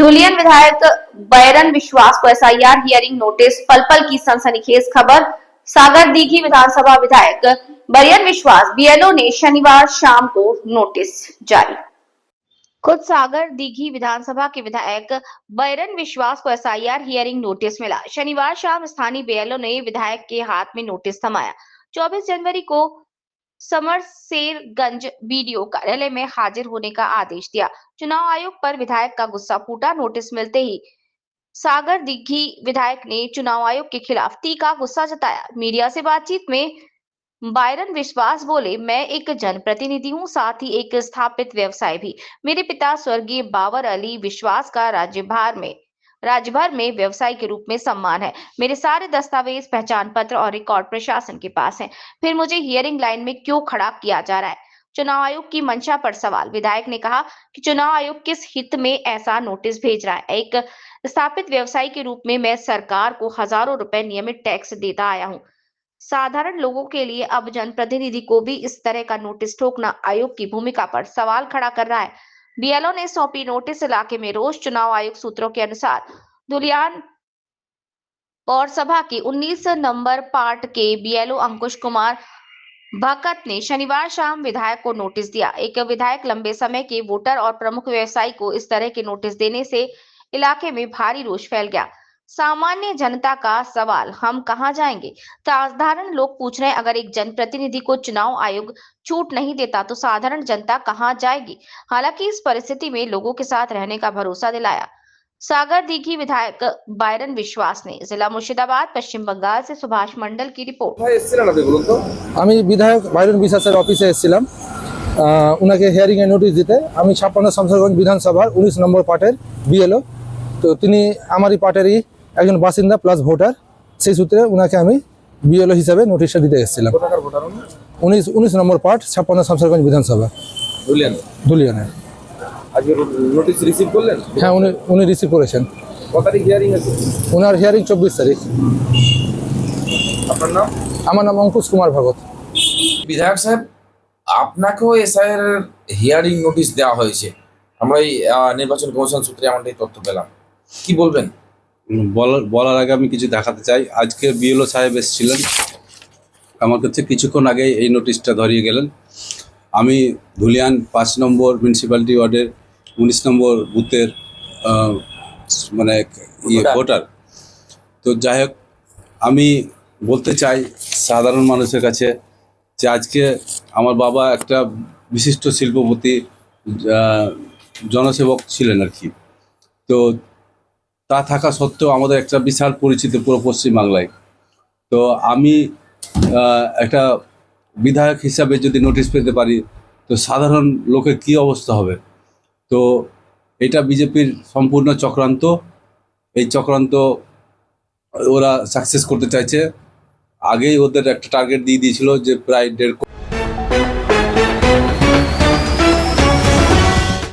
धुलियन विधायक बैरन विश्वास को एसआईआर हियरिंग नोटिस। पल पल की सनसनीखेज खबर। सागर दीघी विधानसभा विधायक बैरन विश्वास बीएलओ ने शनिवार शाम को नोटिस जारी। खुद सागर दीघी विधानसभा के विधायक बैरन विश्वास को एसआईआर हियरिंग नोटिस मिला। शनिवार शाम स्थानीय बीएलओ ने विधायक के हाथ में नोटिस थमाया। 24 जनवरी को समरसेरगंज बीडीओ कार्यालय में हाजिर होने का आदेश दिया। चुनाव आयोग पर विधायक का गुस्सा फूटा। नोटिस मिलते ही सागर दीघी विधायक ने चुनाव आयोग के खिलाफ तीखा गुस्सा जताया। मीडिया से बातचीत में बैरन विश्वास बोले, मैं एक जनप्रतिनिधि हूं, साथ ही एक स्थापित व्यवसाय भी। मेरे पिता स्वर्गीय बाबर अली विश्वास का राज्य भर में व्यवसाय के रूप में सम्मान है। मेरे सारे दस्तावेज, पहचान पत्र और रिकॉर्ड प्रशासन के पास हैं। फिर मुझे हियरिंग लाइन में क्यों खड़ा किया जा रहा है? चुनाव आयोग की मंशा पर सवाल। विधायक ने कहा कि चुनाव आयोग किस हित में ऐसा नोटिस भेज रहा है? एक स्थापित व्यवसायी के रूप में मैं सरकार को हजारों रुपए नियमित टैक्स देता आया हूं। साधारण लोगों के लिए अब जनप्रतिनिधि को भी इस तरह का नोटिस ठोकना आयोग की भूमिका पर सवाल खड़ा कर रहा है। बीएलओ ने सौंपी नोटिस। इलाके में रोष। चुनाव आयोग सूत्रों के अनुसार धुलियान पौरसभा के 19 नंबर पार्ट के बीएलओ अंकुश कुमार भकत ने शनिवार शाम विधायक को नोटिस दिया। एक विधायक लंबे समय के वोटर और प्रमुख व्यवसायी को इस तरह के नोटिस देने से इलाके में भारी रोष फैल गया। सामान्य जनता का सवाल, हम कहां जाएंगे? साधारण लोग पूछ रहे हैं, अगर एक जनप्रतिनिधि को चुनाव आयोग छूट नहीं देता तो साधारण जनता कहां जाएगी? हालांकि इस परिस्थिति में लोगों के साथ रहने का भरोसा दिलाया सागर दीघी विधायक बैरन विश्वास ने। जिला मुर्शिदाबाद, पश्चिम बंगाल से सुभाष मंडल की रिपोर्ट। আমি বিধায়ক বাইরন বিশ্বাসের অফিসে এসেছিলাম উনাকে হিয়ারিং এর নোটিশ দিতে। আমি 56 শামসারগঞ্জ বিধানসভার 19 নম্বর পার্টের বিএলও। তো তিনি আমারই পার্টেরই একজন বাসিন্দা প্লাস ভোটার। সেই সূত্রে উনাকে আমি বিএলও হিসাবে নোটিশটা দিতে এসেছিলাম। 19 নম্বর পার্ট 56 শামসারগঞ্জ বিধানসভা ধুলিয়ানের। আজকে নোটিশ রিসিভ করলেন? হ্যাঁ, উনি রিসিভ করেছেন। কত তারিখ হিয়ারিং আছে? ওনার হিয়ারিং 24 তারিখ। আপনার নাম? আমার নাম অঙ্কুশ কুমার ভগত। বিধায়ক সাহেব, আপনাকেও এসআইআর হিয়ারিং নোটিশ দেওয়া হয়েছে। আমরা এই নির্বাচন কমিশন সূত্রে এমনটাই তথ্য পেলাম, কি বলবেন? বলার আগে আমি কিছু দেখাতে চাই। আজকে বিএলও সাহেব এসেছিলেন আমার কাছে, কিছুক্ষণ আগে এই নোটিশটা ধরিয়ে গেলেন। আমি ধুলিয়ান 5 নম্বর মিউনিসিপ্যালিটি ওয়ার্ডের 19 নম্বর বুথের মানে ভোটার। তো যাই হোক, আমি বলতে চাই সাধারণ মানুষের কাছে যে আজকে আমার বাবা একটা বিশিষ্ট শিল্পপতি জনসেবক ছিলেন আর কি। তো তা থাকা সত্ত্বেও আমাদের একটা বিশাল পরিচিতি পুরো পশ্চিমবাংলায়। তো আমি একটা বিধায়ক হিসাবে যদি নোটিশ পেতে পারি তো সাধারণ লোকের কী অবস্থা হবে? তো এটা বিজেপির সম্পূর্ণ চক্রান্ত। এই চক্রান্ত ওরা সাকসেস করতে চাইছে। আগেই ওদের একটা টার্গেট দিয়ে দিয়েছিল যে প্রায় 1.5